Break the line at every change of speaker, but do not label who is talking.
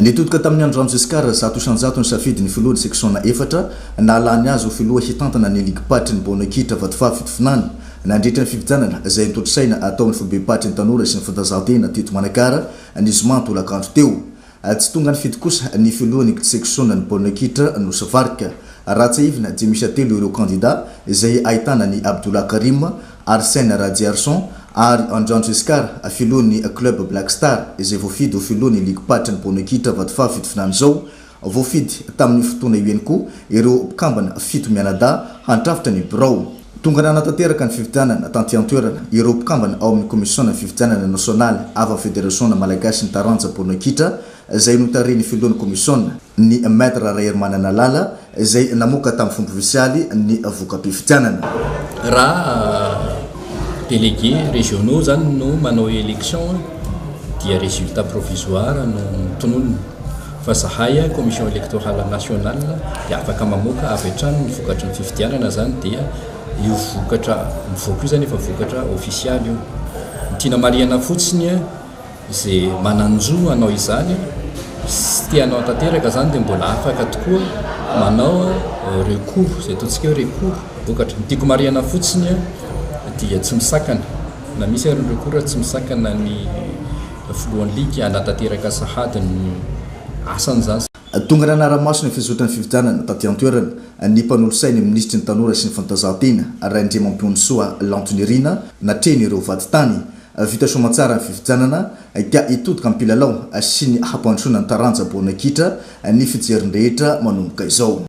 nitodika tamin'ny andro Ramziskar zatosanjato ny safidy ny filohan'ny seksiona efatra nalany azy ho filoha hitantana ny ligue patry ny Bonakitra vatofafitofinany nandritra ny fivijanana izay nitotsaina ataon'ny foibe patry ny tanora sy ny fantazantena teto Manakara ny Zomanto lakandro teo. Tsy tonga ny fidy kosa ny filohan'ny seksiona ny Bonakitra no savarika ratsaivina dia misy telo ireo candidat izay ahitana ny Abdullah Karim, Arsène Radiarson ary Andran Giscard filohan'ny club Black Star izay voafidy ho filohan'ny ligue patry ny Bonakitra vatofafitofinany zao voafidy tamin'ny fotoana ihany koa ireo mpikambana fito mianada hantrafitra ny birao. Tonga nanatanteraka ny fivijanana tanty antoerana ireo mpikambana ao amin'ny komisiona fivijanana nasionaly ava federasiona malagasy ny taranja Bonakitra izay notareny filohan'ny komisiona ny maître Rahermanana Lala izay namoaka tamin'ny fomba ofisialy ny voka-pivijanana.
Raha délégués régionaux zany no manao élection dia résultat provisoire no tonolony fa zahay commission électorale nationale dia afaka mamoaka avy hatrany ny vokatra ny fividianana zany dia io vokatra mivoaka io zany efa vokatra official io. Tiana marihana fotsiny izay mananjo anao izany sy tianao tanteraka zany dia mbola afaka tokoa manao recours zay ataontsika recours vokatra. Tiako marihana fotsiny dia tsy misakana na misy ary recours tsy misakana ny filohan'ny ligue anatanteraka sahady ny asany zany.
Tonga nanaramaso ny fizotrany fivijanana taty antoerana ny mpanolosainy ministry ny tanora sy ny fantazantena Raindriamampionisoa Lantonirina natreny ireo vaditany vita somatsara ny fivijanana ka itodika ampilalao sy ny hampandrosoana ny taranja Bonakitra ny fijeriny rehetra manomboka izao.